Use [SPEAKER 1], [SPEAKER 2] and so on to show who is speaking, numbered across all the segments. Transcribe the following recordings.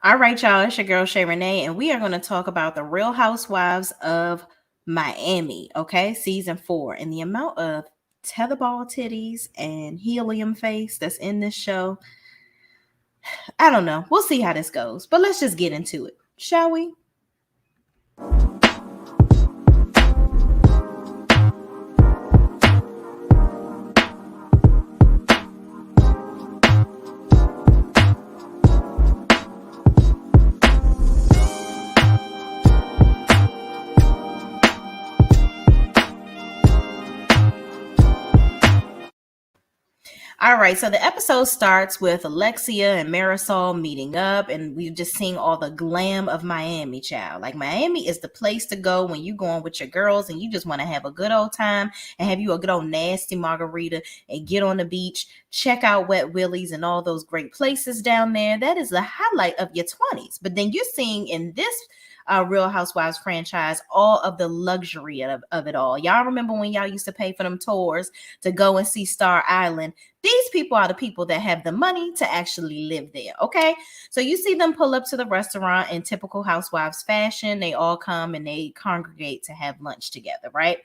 [SPEAKER 1] All right, y'all. It's your girl Shay Renee, and we are going to talk about the Real Housewives of Miami. Okay, season 4, and the amount of tetherball titties and helium face that's in this show. I don't know. We'll see how this goes, but let's just get into it, shall we? All right, so the episode starts with Alexia and Marisol meeting up, and we've just seen all the glam of Miami, child. Like, Miami is the place to go when you going with your girls and you just want to have a good old time and have you a good old nasty margarita and get on the beach, check out Wet Willie's and all those great places down there. That is the highlight of your 20s. But then you're seeing in this Real Housewives franchise all of the luxury of it all. Y'all remember when y'all used to pay for them tours to go and see Star Island? These people are the people that have the money to actually live there. Okay. So you see them pull up to the restaurant in typical housewives fashion. They all come and they congregate to have lunch together. Right.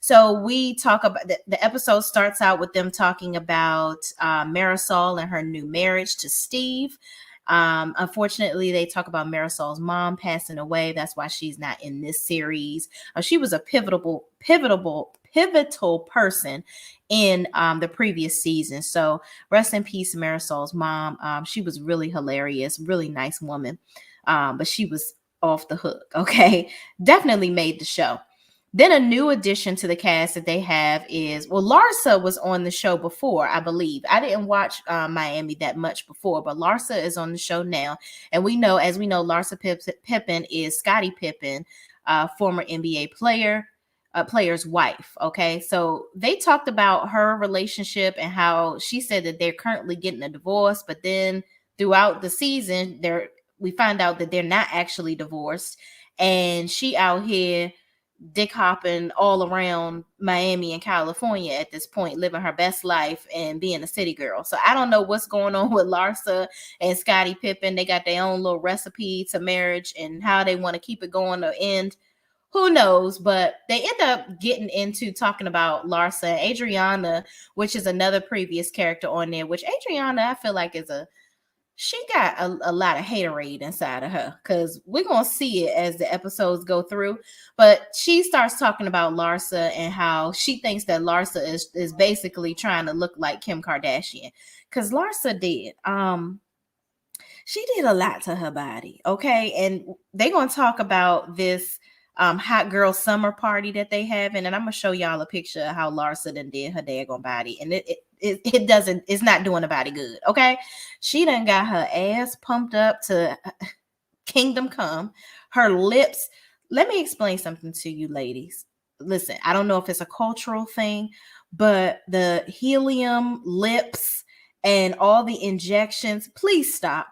[SPEAKER 1] So we talk about the episode starts out with them talking about Marisol and her new marriage to Steve. Unfortunately, they talk about Marisol's mom passing away. That's why she's not in this series. She was a pivotal person in the previous season. So rest in peace, Marisol's mom. She was really hilarious, really nice woman. But she was off the hook. Okay. Definitely made the show. Then a new addition to the cast that they have is, well, Larsa was on the show before, I believe. I didn't watch Miami that much before, but Larsa is on the show now. And as we know, Larsa Pippen is Scottie Pippen, former NBA player's wife. Okay. So they talked about her relationship and how she said that they're currently getting a divorce, but then throughout the season, we find out that they're not actually divorced. And she out here dick hopping all around Miami and California at this point, living her best life and being a city girl. So I don't know what's going on with Larsa and Scottie Pippen. They got their own little recipe to marriage and how they want to keep it going or end. Who knows? But they end up getting into talking about Larsa and Adriana, which is another previous character on there, which Adriana, I feel like she got a lot of haterade inside of her, because we're going to see it as the episodes go through. But she starts talking about Larsa and how she thinks that Larsa is basically trying to look like Kim Kardashian, because Larsa did. She did a lot to her body. Okay. And they're going to talk about this hot girl summer party that they have. And I'm going to show y'all a picture of how Larsa did her daggone body. And it's not doing the body good. Okay. She done got her ass pumped up to kingdom come. Her lips. Let me explain something to you ladies. Listen, I don't know if it's a cultural thing, but the helium lips and all the injections, please stop.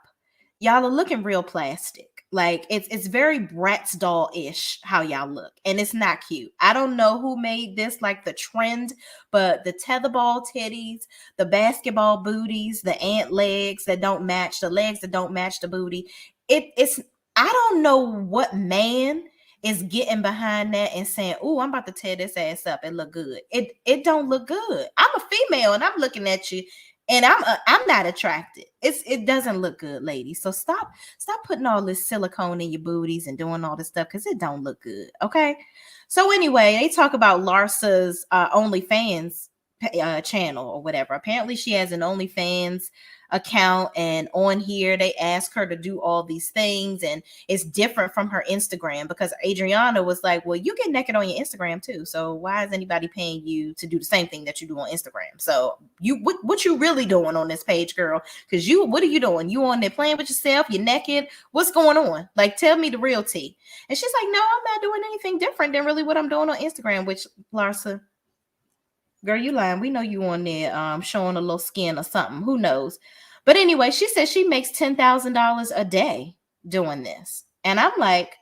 [SPEAKER 1] Y'all are looking real plastic. Like it's very Bratz doll-ish how y'all look, and it's not cute. I don't know who made this like the trend, but the tetherball titties, the basketball booties, the ant legs that don't match, the legs that don't match the booty. It's I don't know what man is getting behind that and saying, "Oh, I'm about to tear this ass up. It look good." It don't look good. I'm a female and I'm looking at you and I'm not attracted. It doesn't look good, ladies. So stop putting all this silicone in your booties and doing all this stuff, because it don't look good. Okay. So anyway, they talk about Larsa's OnlyFans channel or whatever. Apparently, she has an OnlyFans account, and on here they ask her to do all these things, and it's different from her Instagram, because Adriana was like, well, you get naked on your Instagram too, so why is anybody paying you to do the same thing that you do on Instagram? So what you really doing on this page, girl? Because what are you doing? You on there playing with yourself? You're naked? What's going on? Like, tell me the real tea. And she's like, no, I'm not doing anything different than really what I'm doing on Instagram. Which, Larsa, girl, you lying. We know you on there showing a little skin or something. Who knows? But anyway, she says she makes $10,000 a day doing this. And I'm like,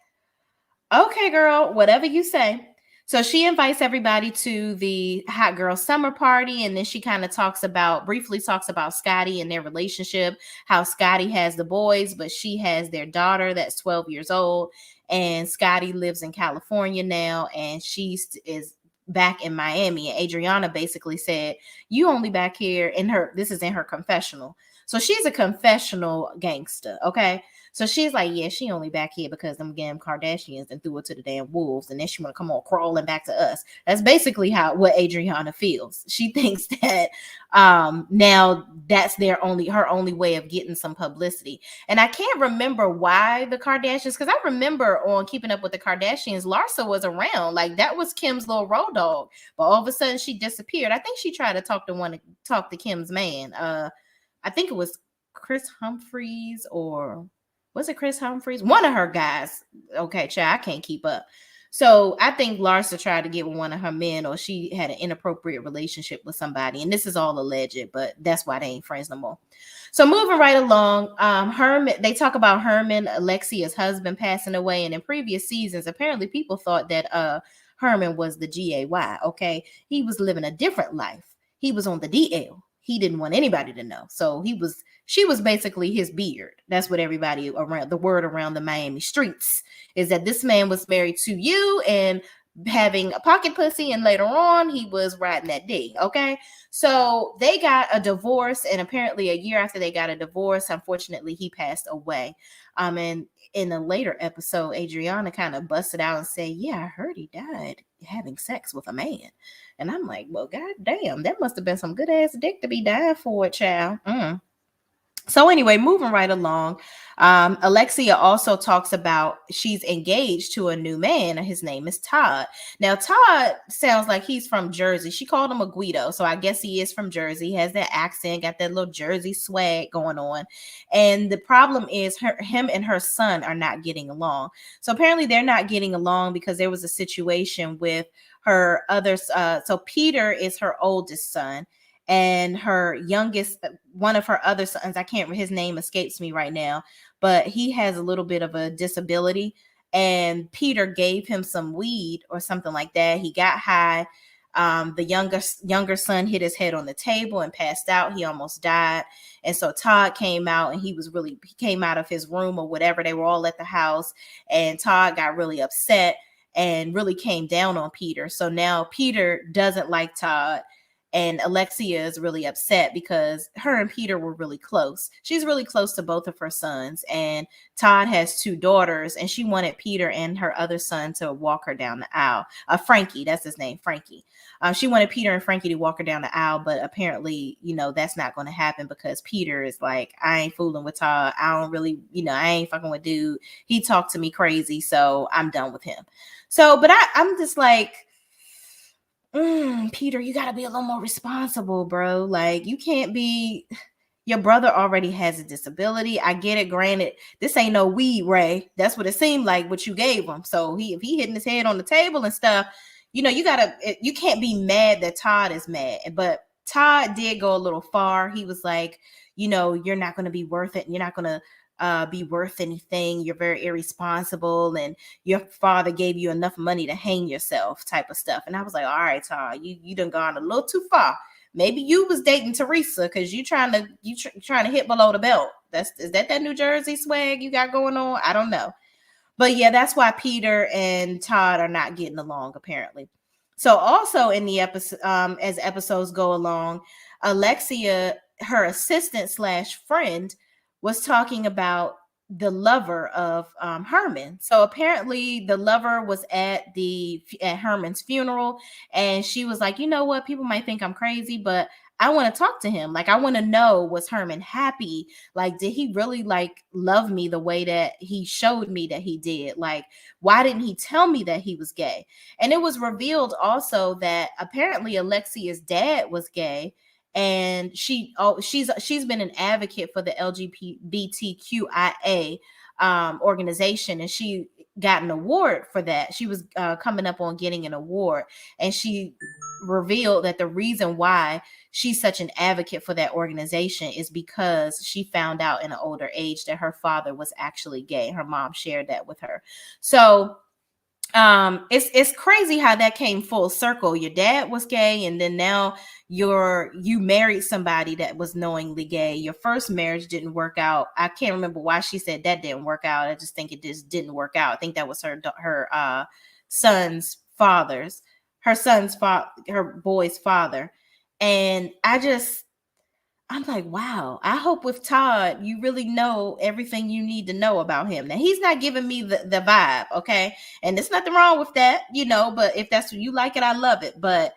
[SPEAKER 1] okay, girl, whatever you say. So she invites everybody to the hot girl summer party, and then she kind of briefly talks about Scotty and their relationship, how Scotty has the boys, but she has their daughter that's 12 years old, and Scotty lives in California now, and is back in Miami. And Adriana basically said, "You only back here," this is in her confessional. So she's a confessional gangster, okay? So she's like, yeah, she only back here because them damn Kardashians and threw her to the damn wolves, and then she want to come on crawling back to us. That's basically what Adriana feels. She thinks that now that's her only way of getting some publicity. And I can't remember why the Kardashians, because I remember on Keeping Up with the Kardashians, Larsa was around. Like, that was Kim's little road dog. But all of a sudden she disappeared. I think she tried to talk to Kim's man. I think it was Chris Humphries, or was it Chris Humphries? One of her guys. Okay, child, I can't keep up. So I think Larsa tried to get with one of her men, or she had an inappropriate relationship with somebody. And this is all alleged, but that's why they ain't friends no more. So moving right along, Herman, they talk about Herman, Alexia's husband, passing away. And in previous seasons, apparently people thought that Herman was the GAY. Okay. He was living a different life. He was on the DL. He didn't want anybody to know. So she was basically his beard. That's what everybody around the Miami streets is, that this man was married to you and having a pocket pussy, and later on he was riding that D. Okay. So they got a divorce, and apparently a year after they got a divorce, unfortunately, he passed away. And in a later episode, Adriana kind of busted out and said, yeah, I heard he died having sex with a man. And I'm like, well, god damn, that must have been some good ass dick to be dying for, child. So anyway, moving right along, Alexia also talks about she's engaged to a new man, and his name is Todd. Now, Todd sounds like he's from Jersey. She called him a Guido, so I guess he is from Jersey. He has that accent, got that little Jersey swag going on. And the problem is him and her son are not getting along. So apparently they're not getting along because there was a situation with her others. So Peter is her oldest son, and her youngest, one of her other sons, his name escapes me right now, but he has a little bit of a disability, and Peter gave him some weed or something like that. He got high. The younger son hit his head on the table and passed out. He almost died. And so Todd came out, and he came out of his room or whatever. They were all at the house, and Todd got really upset and really came down on Peter. So now Peter doesn't like Todd. And Alexia is really upset because her and Peter were really close. She's really close to both of her sons. And Todd has 2 daughters, and she wanted Peter and her other son to walk her down the aisle. Frankie, that's his name, Frankie. She wanted Peter and Frankie to walk her down the aisle, but apparently, that's not going to happen because Peter is like, I ain't fooling with Todd. I don't really, I ain't fucking with dude. He talked to me crazy, so I'm done with him. So, but I'm just like, Peter, you got to be a little more responsible, bro. Like, you can't be, your brother already has a disability. I get it. Granted, this ain't no weed, Ray. That's what it seemed like, what you gave him. So if he hitting his head on the table and stuff, you can't be mad that Todd is mad. But Todd did go a little far. He was like, you're not going to be worth it. You're not going to be worth anything. You're very irresponsible, and your father gave you enough money to hang yourself, type of stuff. And I was like, all right, Todd, you done gone a little too far. Maybe you was dating Teresa because you trying to hit below the belt. Is that New Jersey swag you got going on? I don't know. But yeah, that's why Peter and Todd are not getting along, apparently. So also in the episode, as episodes go along, Alexia, her assistant / friend, was talking about the lover of Herman. So apparently the lover was at Herman's funeral, and she was like, you know what? People might think I'm crazy, but I want to talk to him. Like, I want to know, was Herman happy? Like, did he really love me the way that he showed me that he did? Like, why didn't he tell me that he was gay? And it was revealed also that apparently Alexia's dad was gay, and she's been an advocate for the LGBTQIA organization, and she got an award for that. She was coming up on getting an award, and she revealed that the reason why she's such an advocate for that organization is because she found out in an older age that her father was actually gay. Her mom shared that with her. So It's crazy how that came full circle. Your dad was gay, and then now you married somebody that was knowingly gay. Your first marriage didn't work out. I can't remember why she said that didn't work out. I just think it just didn't work out. I think that was her son's father's her son's father, her boy's father. And I'm like, wow, I hope with Todd, you really know everything you need to know about him. Now, he's not giving me the vibe, okay? And there's nothing wrong with that, but if that's what you like it, I love it. But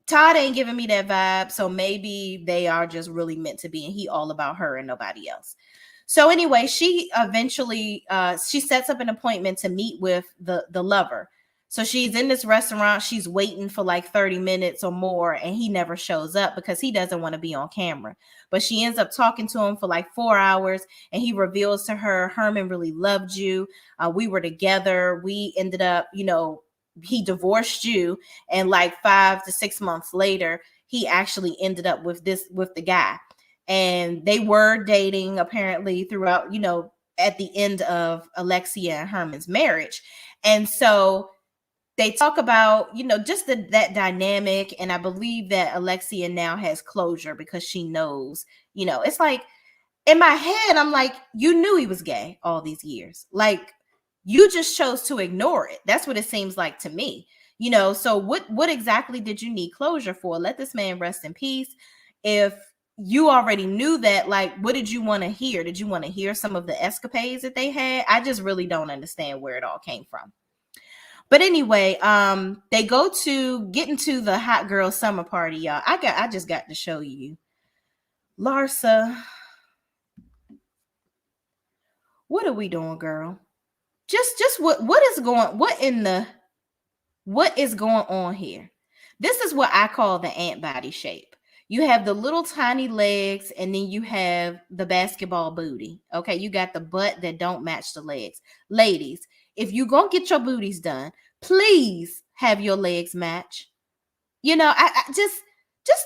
[SPEAKER 1] Todd ain't giving me that vibe. So maybe they are just really meant to be, and he all about her and nobody else. So anyway, she eventually she sets up an appointment to meet with the lover. So she's in this restaurant, she's waiting for like 30 minutes or more, and he never shows up because he doesn't want to be on camera. But she ends up talking to him for like 4 hours, and he reveals to her, Herman really loved you. We were together. We ended up, he divorced you, and like 5 to 6 months later, he actually ended up with the guy. And they were dating apparently throughout, at the end of Alexia and Herman's marriage. And so they talk about, just that dynamic. And I believe that Alexia now has closure because she knows, it's like in my head, I'm like, you knew he was gay all these years. Like, you just chose to ignore it. That's what it seems like to me. So what exactly did you need closure for? Let this man rest in peace. If you already knew that, like, what did you want to hear? Did you want to hear some of the escapades that they had? I just really don't understand where it all came from. But anyway, they get into the hot girl summer party, y'all. I just got to show you. Larsa, what are we doing, girl? Just what is going on here? This is what I call the ant body shape. You have the little tiny legs, and then you have the basketball booty. Okay, you got the butt that don't match the legs. Ladies, if you gonna get your booties done, please have your legs match. I just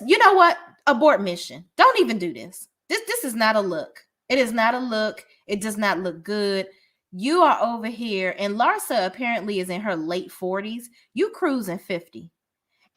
[SPEAKER 1] you know what? Abort mission. Don't even do this. This is not a look. It is not a look. It does not look good. You are over here, and Larsa apparently is in her late 40s. You cruising 50.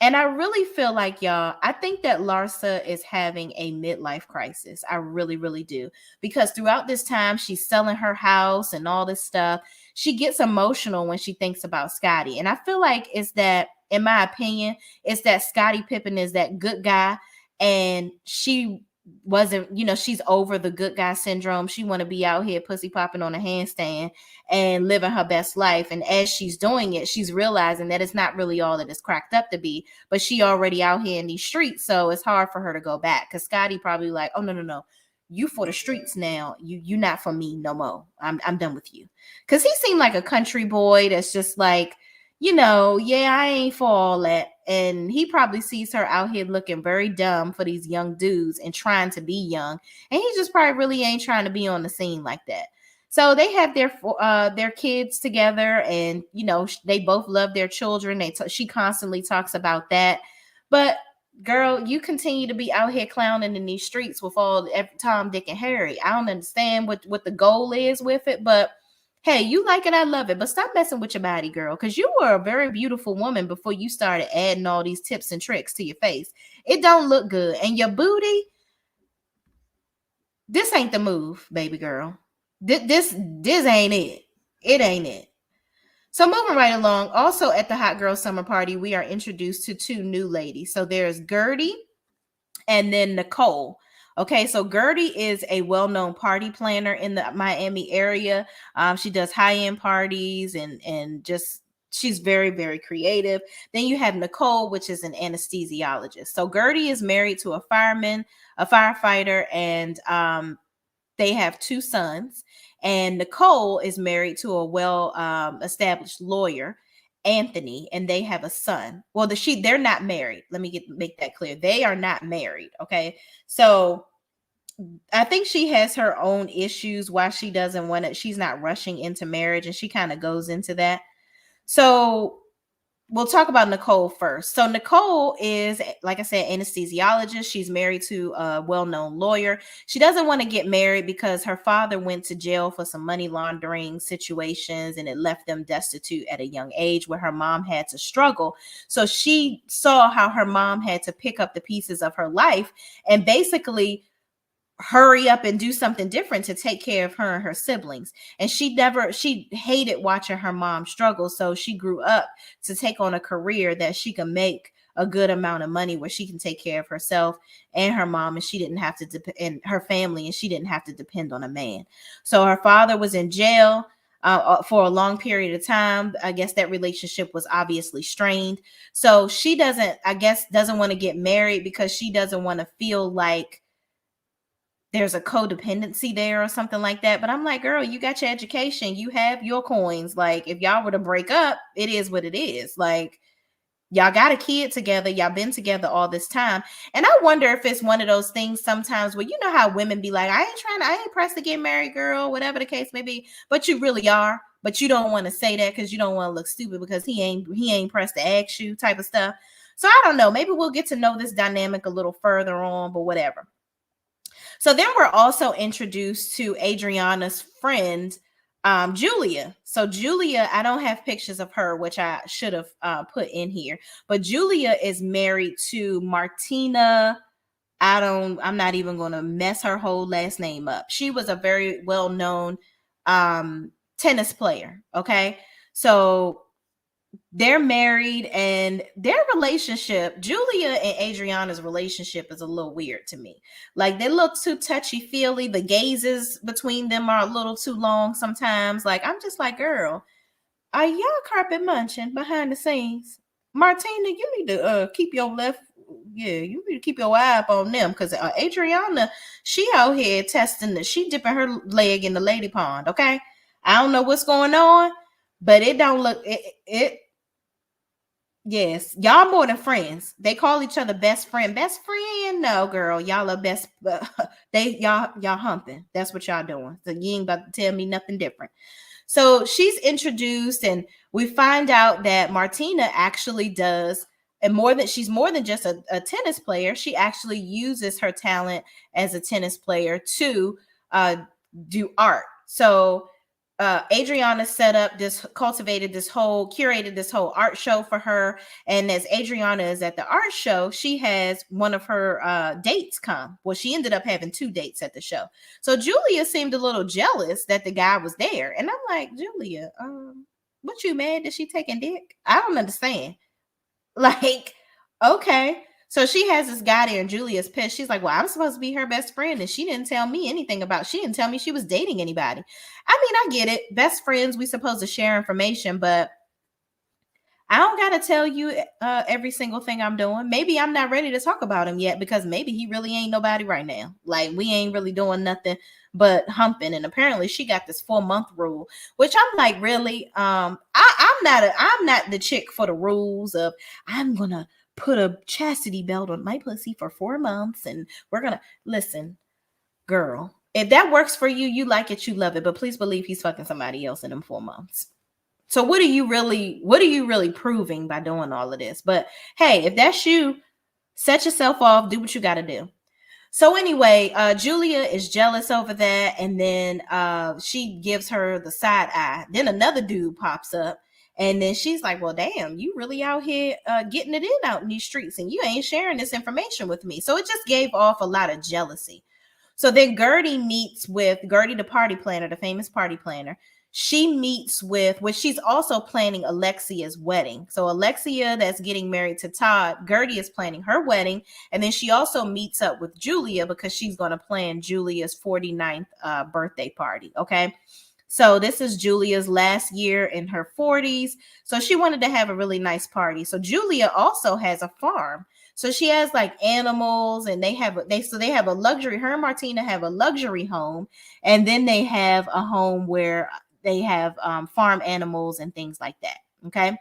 [SPEAKER 1] And I really feel like, y'all, I think that Larsa is having a midlife crisis. I really, really do. Because throughout this time, she's selling her house and all this stuff. She gets emotional when she thinks about Scottie. And I feel like it's that, in my opinion, it's that Scottie Pippen is that good guy. And she wasn't, she's over the good guy syndrome. She want to be out here pussy popping on a handstand and living her best life. And as she's doing it, she's realizing that it's not really all that it's cracked up to be, but she already out here in these streets. So it's hard for her to go back, because Scottie probably like, oh, no. You for the streets now. You not for me no more. I'm done with you. Because he seemed like a country boy that's just like, yeah, I ain't for all that. And he probably sees her out here looking very dumb for these young dudes and trying to be young. And he just probably really ain't trying to be on the scene like that. So they have their kids together, and they both love their children. She constantly talks about that. But girl, you continue to be out here clowning in these streets with all Tom, Dick, and Harry. I don't understand what the goal is with it, but hey, you like it, I love it. But stop messing with your body, girl, because you were a very beautiful woman before you started adding all these tips and tricks to your face. It don't look good. And your booty, this ain't the move, baby girl. This ain't it. It ain't it. So moving right along, also at the Hot Girl Summer Party, we are introduced to two new ladies. So there's Gertie and then Nicole. Okay, so Gertie is a well-known party planner in the Miami area. She does high-end parties and just she's very, very creative. Then you have Nicole, which is an anesthesiologist. So Gertie is married to a firefighter, and they have two sons. And Nicole is married to a well-established lawyer, Anthony, and they have a son. Well, they're not married. Let me make that clear. They are not married. Okay, so I think she has her own issues why she doesn't want it. She's not rushing into marriage, and she kind of goes into that. So we'll talk about Nicole first. So Nicole is, like I said, anesthesiologist. She's married to a well-known lawyer. She doesn't want to get married because her father went to jail for some money laundering situations, and it left them destitute at a young age where her mom had to struggle. So she saw how her mom had to pick up the pieces of her life and basically hurry up and do something different to take care of her and her siblings. And she hated watching her mom struggle. So she grew up to take on a career that she can make a good amount of money where she can take care of herself and her mom, and she didn't have to and her family, and she didn't have to depend on a man. So her father was in jail for a long period of time. I guess that relationship was obviously strained. So she doesn't want to get married because she doesn't want to feel like there's a codependency there or something like that. But I'm like, girl, you got your education, you have your coins. Like, if y'all were to break up, it is what it is. Like, y'all got a kid together, y'all been together all this time. And I wonder if it's one of those things sometimes where, you know how women be like, I ain't pressed to get married, girl, whatever the case may be, but you really are. But you don't want to say that because you don't want to look stupid because he ain't pressed to ask you, type of stuff. So I don't know. Maybe we'll get to know this dynamic a little further on, but whatever. So then we're also introduced to Adriana's friend, Julia. So Julia, I don't have pictures of her, which I should have put in here, but Julia is married to Martina. I'm not even going to mess her whole last name up. She was a very well-known tennis player. Okay. So they're married, and their relationship, Julia and Adriana's relationship, is a little weird to me. Like, they look too touchy-feely. The gazes between them are a little too long sometimes. Like, I'm just like, girl, are y'all carpet munching behind the scenes? Martina, you need to keep your you need to keep your eye up on them, because Adriana, she out here testing she dipping her leg in the lady pond. Okay, I don't know what's going on, but it don't look it. Yes, y'all more than friends. They call each other best friend. Best friend? No, girl, y'all are best. Y'all humping. That's what y'all doing. So you ain't about to tell me nothing different. So she's introduced, and we find out that Martina actually does, and she's more than just a tennis player. She actually uses her talent as a tennis player to do art. So Adriana curated this whole art show for her. And as Adriana is at the art show, she has one of her dates come. Well, she ended up having 2 dates at the show. So Julia seemed a little jealous that the guy was there. And I'm like, Julia, what, you mad that she taking dick? I don't understand. Like, okay. So she has this guy there, and Julia's pissed. She's like, well, I'm supposed to be her best friend, and she didn't tell me anything she didn't tell me she was dating anybody. I mean, I get it. Best friends, we supposed to share information, but I don't got to tell you every single thing I'm doing. Maybe I'm not ready to talk about him yet, because maybe he really ain't nobody right now. Like, we ain't really doing nothing but humping. And apparently she got this 4-month rule, which I'm like, really? I'm not the chick for the rules of, I'm going to put a chastity belt on my pussy for 4 months and we're going to listen, girl. If that works for you, you like it, you love it. But please believe he's fucking somebody else in them 4 months. So what are you really proving by doing all of this? But hey, if that's you, set yourself off, do what you got to do. So anyway, Julia is jealous over that, and then she gives her the side eye. Then another dude pops up, and then she's like, well, damn, you really out here getting it in out in these streets, and you ain't sharing this information with me. So it just gave off a lot of jealousy. So then Gertie meets with Gertie, the party planner, the famous party planner. She meets with, which she's also planning Alexia's wedding. So Alexia, that's getting married to Todd, Gertie is planning her wedding. And then she also meets up with Julia because she's going to plan Julia's 49th birthday party. Okay. So this is Julia's last year in her 40s. So she wanted to have a really nice party. So Julia also has a farm. So she has like animals, and they have a luxury. Her and Martina have a luxury home, and then they have a home where they have farm animals and things like that. Okay.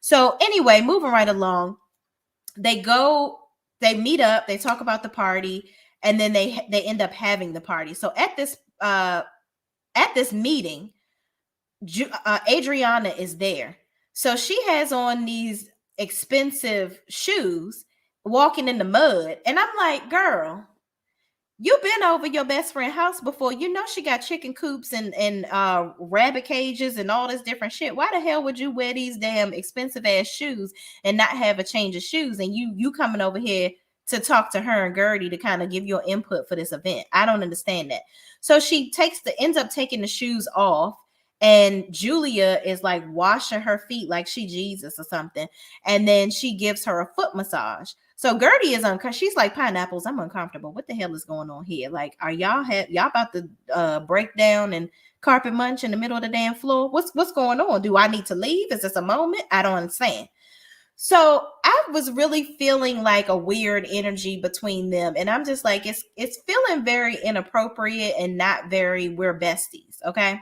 [SPEAKER 1] So anyway, moving right along, they meet up, they talk about the party, and then they end up having the party. So at this meeting, Adriana is there. So she has on these expensive shoes walking in the mud. And I'm like, girl, you've been over your best friend's house before. You know she got chicken coops and rabbit cages and all this different shit. Why the hell would you wear these damn expensive ass shoes and not have a change of shoes? And you coming over here to talk to her and Gertie to kind of give your input for this event. I don't understand that. So she ends up taking the shoes off. And Julia is like washing her feet like she Jesus or something. And then she gives her a foot massage. So Gertie is uncomfortable. She's like, pineapples, I'm uncomfortable. What the hell is going on here? Like, are y'all about to break down and carpet munch in the middle of the damn floor? What's going on? Do I need to leave? Is this a moment? I don't understand. So I was really feeling like a weird energy between them. And I'm just like, it's feeling very inappropriate and not very, we're besties. Okay.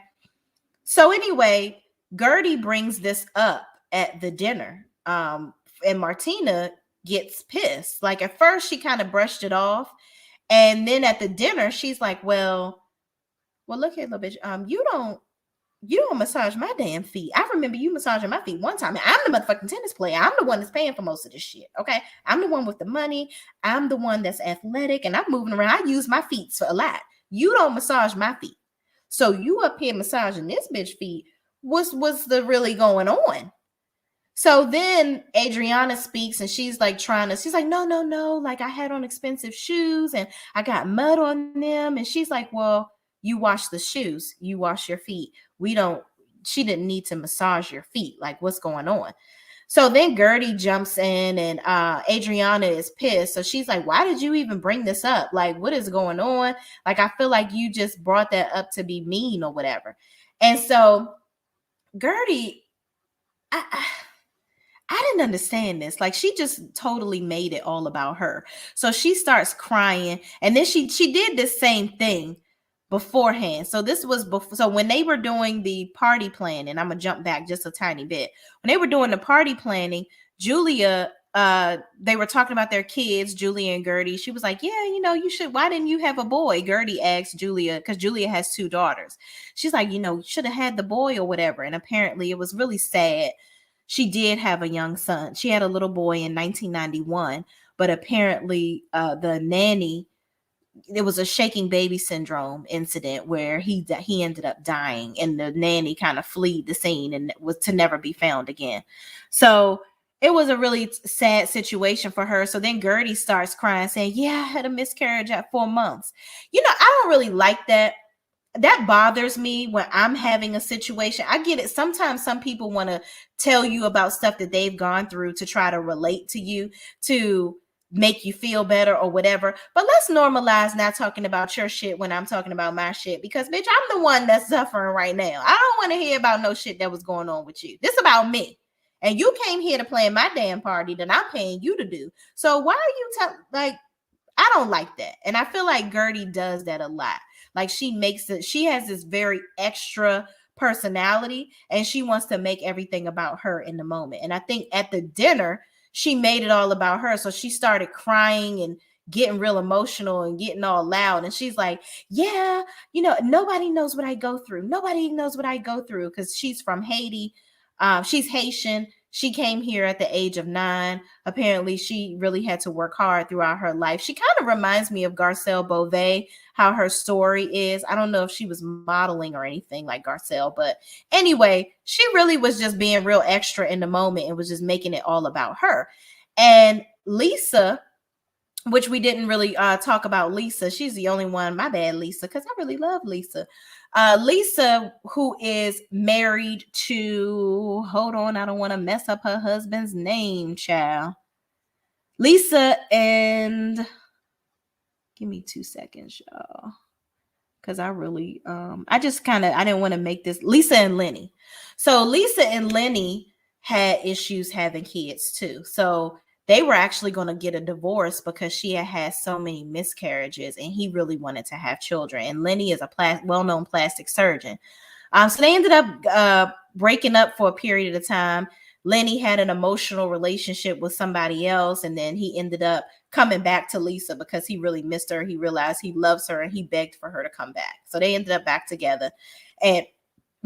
[SPEAKER 1] So anyway, Gertie brings this up at the dinner. And Martina gets pissed. Like at first she kind of brushed it off. And then at the dinner, she's like, well, look here, little bitch. You don't massage my damn feet. I remember you massaging my feet one time. And I'm the motherfucking tennis player. I'm the one that's paying for most of this shit. Okay. I'm the one with the money. I'm the one that's athletic and I'm moving around. I use my feet for a lot. You don't massage my feet. So you up here massaging this bitch feet. What's the really going on? So then Adriana speaks and she's like she's like, no. Like I had on expensive shoes and I got mud on them. And she's like, well, you wash the shoes, you wash your feet. She didn't need to massage your feet. Like what's going on? So then Gertie jumps in and Adriana is pissed. So she's like, why did you even bring this up? Like, what is going on? Like, I feel like you just brought that up to be mean or whatever. And so Gertie, I didn't understand this. Like she just totally made it all about her. So she starts crying. And then she did this same thing beforehand. So this was before. So when they were doing the party planning, I'm gonna jump back just a tiny bit. When they were doing the party planning, Julia, they were talking about their kids, Julia and Gertie. She was like, yeah, you should, why didn't you have a boy? Gertie asked Julia, because Julia has 2 daughters. She's like, you should have had the boy or whatever. And apparently it was really sad. She did have a young son. She had a little boy in 1991, but apparently the nanny, it was a shaking baby syndrome incident where he ended up dying and the nanny kind of fled the scene and was to never be found again. So it was a really sad situation for her. So then Gertie starts crying saying, yeah, I had a miscarriage at 4 months. I don't really like that. That bothers me when I'm having a situation. I get it. Sometimes some people want to tell you about stuff that they've gone through to try to relate to you, to make you feel better or whatever. But let's normalize not talking about your shit when I'm talking about my shit, because bitch, I'm the one that's suffering right now. I don't want to hear about no shit that was going on with you. This about me. And you came here to plan my damn party that I'm paying you to do. So why are you I don't like that. And I feel like Gertie does that a lot. Like she has this very extra personality and she wants to make everything about her in the moment. And I think at the dinner, she made it all about her. So she started crying and getting real emotional and getting all loud. And she's like, yeah, nobody knows what I go through. Nobody knows what I go through, because she's from Haiti. She's Haitian. She came here at the age of 9. Apparently, she really had to work hard throughout her life. She kind of reminds me of Garcelle Beauvais, how her story is. I don't know if she was modeling or anything like Garcelle, but anyway, she really was just being real extra in the moment and was just making it all about her. And Lisa, which we didn't really talk about Lisa. She's the only one. My bad, Lisa, because I really love Lisa. Lisa, who is married to, hold on, I don't want to mess up her husband's name, child. Lisa and, give me 2 seconds, y'all. Because I really, I didn't want to make this, Lisa and Lenny. So Lisa and Lenny had issues having kids too. So they were actually going to get a divorce because she had so many miscarriages and he really wanted to have children. And Lenny is a well-known plastic surgeon. So they ended up breaking up for a period of time. Lenny had an emotional relationship with somebody else, and then he ended up coming back to Lisa because he really missed her. He realized he loves her and he begged for her to come back. So they ended up back together. And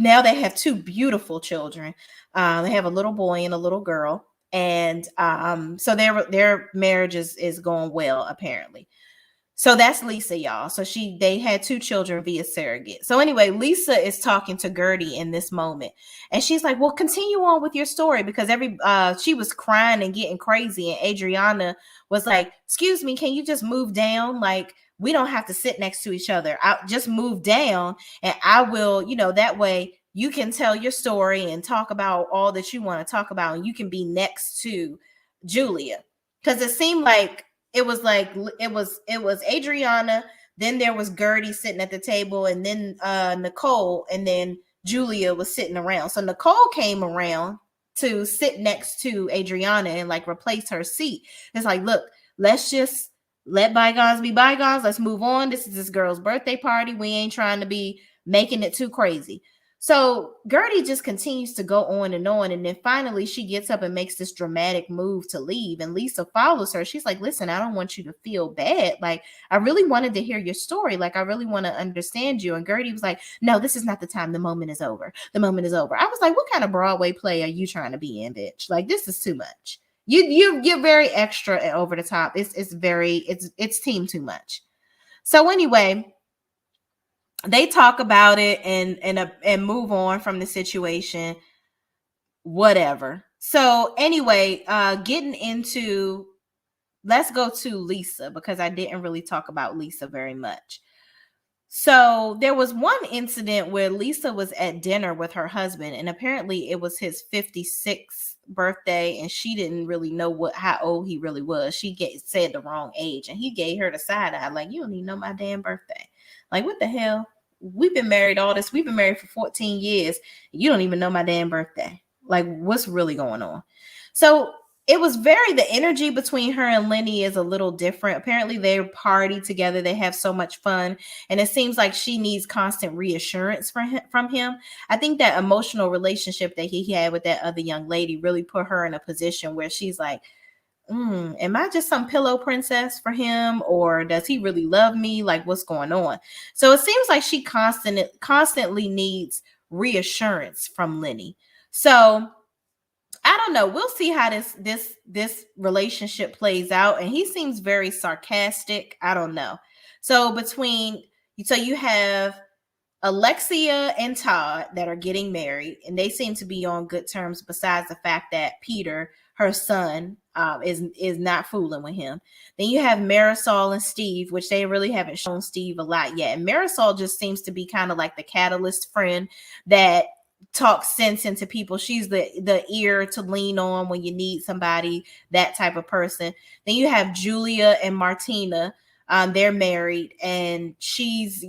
[SPEAKER 1] Now they have two beautiful children. They have a little boy and a little girl, and so their marriage is going well apparently. So that's Lisa, y'all. So they had two children via surrogate. So anyway, Lisa is talking to Gertie in this moment, and she's like, "Well, continue on with your story," because she was crying and getting crazy, and Adriana was like, "Excuse me, can you just move down? Like, we don't have to sit next to each other. I just move down, and I will, that way." You can tell your story and talk about all that you want to talk about, and you can be next to Julia. Because it seemed like it was Adriana, then there was Gertie sitting at the table, and then Nicole, and then Julia was sitting around. So Nicole came around to sit next to Adriana and like replace her seat. It's like, look, let's just let bygones be bygones. Let's move on. This is this girl's birthday party. We ain't trying to be making it too crazy. So Gertie just continues to go on, and then finally she gets up and makes this dramatic move to leave, and Lisa follows her. She's like, "Listen, I don't want you to feel bad. Like, I really wanted to hear your story. Like, I really want to understand you." And Gertie was like, "No, this is not the time. The moment is over. The moment is over." I was like, "What kind of Broadway play are you trying to be in, bitch? Like, this is too much. You're very extra and over the top. It's team too much." So anyway, they talk about it and move on from the situation, whatever. So anyway, getting into, let's go to Lisa, because I didn't really talk about Lisa very much. So there was one incident where Lisa was at dinner with her husband, and apparently it was his 56th birthday, and she didn't really know how old he really was. She said the wrong age, and he gave her the side eye, like, "You don't even know my damn birthday. Like, what the hell? We've been married we've been married for 14 years. You don't even know my damn birthday. Like, what's really going on?" So it was the energy between her and Lenny is a little different. Apparently they party together. They have so much fun. And it seems like she needs constant reassurance from him. I think that emotional relationship that he had with that other young lady really put her in a position where she's like, am I just some pillow princess for him, or does he really love me? Like, what's going on? So it seems like she constantly needs reassurance from Lenny. So I don't know. We'll see how this relationship plays out. And he seems very sarcastic. I don't know. So you have Alexia and Todd that are getting married, and they seem to be on good terms, besides the fact that Peter, her son, is not fooling with him. Then you have Marisol and Steve, which they really haven't shown Steve a lot yet. And Marisol just seems to be kind of like the catalyst friend that talks sense into people. She's the ear to lean on when you need somebody, that type of person. Then you have Julia and Martina. They're married, and she's,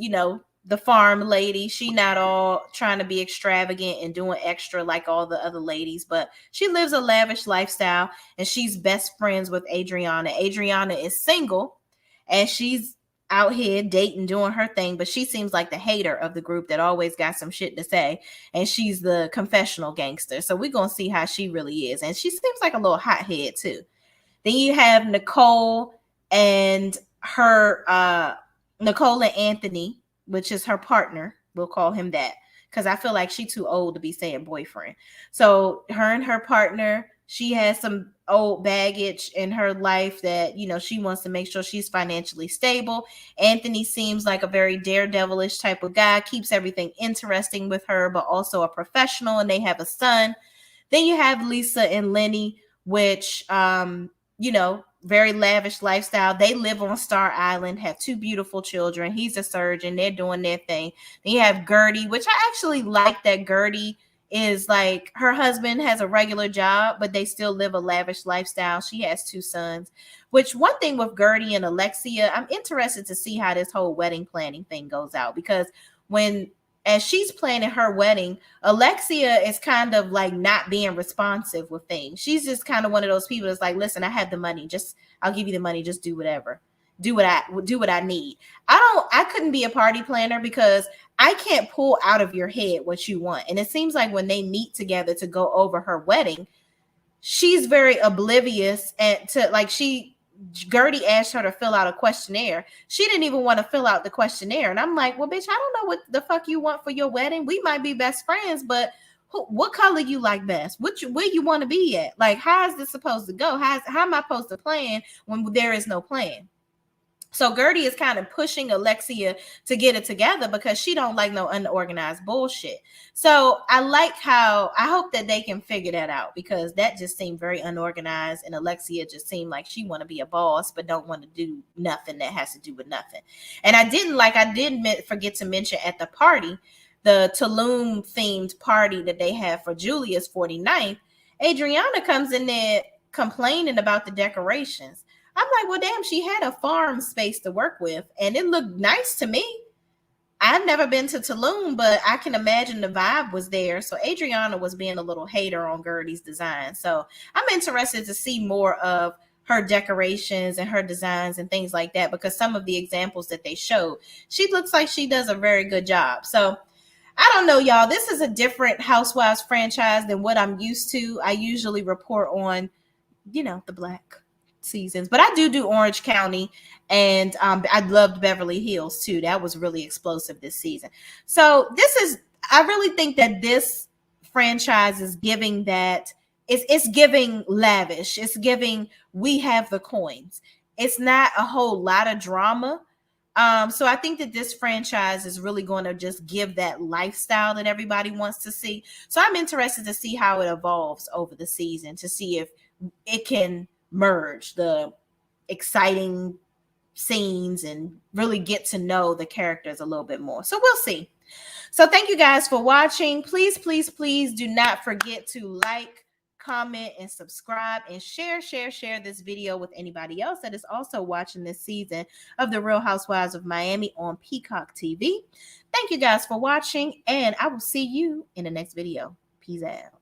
[SPEAKER 1] the farm lady. She not all trying to be extravagant and doing extra like all the other ladies, but she lives a lavish lifestyle, and she's best friends with Adriana. Adriana is single, and she's out here dating, doing her thing, but she seems like the hater of the group that always got some shit to say, and she's the confessional gangster. So we're gonna see how she really is, and she seems like a little hothead too. Then you have Nicole and Anthony, which is her partner. We'll call him that, because I feel like she's too old to be saying boyfriend. So her and her partner, she has some old baggage in her life that, she wants to make sure she's financially stable. Anthony seems like a very daredevilish type of guy, keeps everything interesting with her, but also a professional, and they have a son. Then you have Lisa and Lenny, which, very lavish lifestyle. They live on Star Island, have two beautiful children. He's a surgeon. They're doing their thing. Then you have Gertie, which I actually like that Gertie is like, her husband has a regular job, but they still live a lavish lifestyle. She has two sons, which one thing with Gertie and Alexia, I'm interested to see how this whole wedding planning thing goes out, because as she's planning her wedding, Alexia is kind of like not being responsive with things. She's just kind of one of those people that's like, "Listen, I have the money. I'll give you the money. Just do whatever. Do what I need." I couldn't be a party planner, because I can't pull out of your head what you want. And it seems like when they meet together to go over her wedding, she's very oblivious, and to like, she Gertie asked her to fill out a questionnaire. She didn't even want to fill out the questionnaire. And I'm like, well, bitch, I don't know what the fuck you want for your wedding. We might be best friends, but what color you like best? Where you want to be at? Like, how is this supposed to go? How am I supposed to plan when there is no plan? So Gertie is kind of pushing Alexia to get it together because she don't like no unorganized bullshit. So I hope that they can figure that out, because that just seemed very unorganized, and Alexia just seemed like she want to be a boss but don't want to do nothing that has to do with nothing. And I did forget to mention at the party, the Tulum themed party that they had for Julia's 49th, Adriana comes in there complaining about the decorations. I'm like, well, damn, she had a farm space to work with, and it looked nice to me. I've never been to Tulum, but I can imagine the vibe was there. So Adriana was being a little hater on Gertie's design. So I'm interested to see more of her decorations and her designs and things like that, because some of the examples that they showed, she looks like she does a very good job. So I don't know, y'all. This is a different Housewives franchise than what I'm used to. I usually report on, the Black seasons, but I do Orange County, and I loved Beverly Hills too. That was really explosive this season. So I really think that this franchise is giving that it's giving lavish. It's giving, we have the coins. It's not a whole lot of drama. So I think that this franchise is really going to just give that lifestyle that everybody wants to see. So I'm interested to see how it evolves over the season, to see if it can merge the exciting scenes and really get to know the characters a little bit more. So we'll see. So thank you guys for watching. Please, please, please do not forget to like, comment, and subscribe, and share this video with anybody else that is also watching this season of The Real Housewives of Miami on Peacock TV. Thank you guys for watching, and I will see you in the next video. Peace out.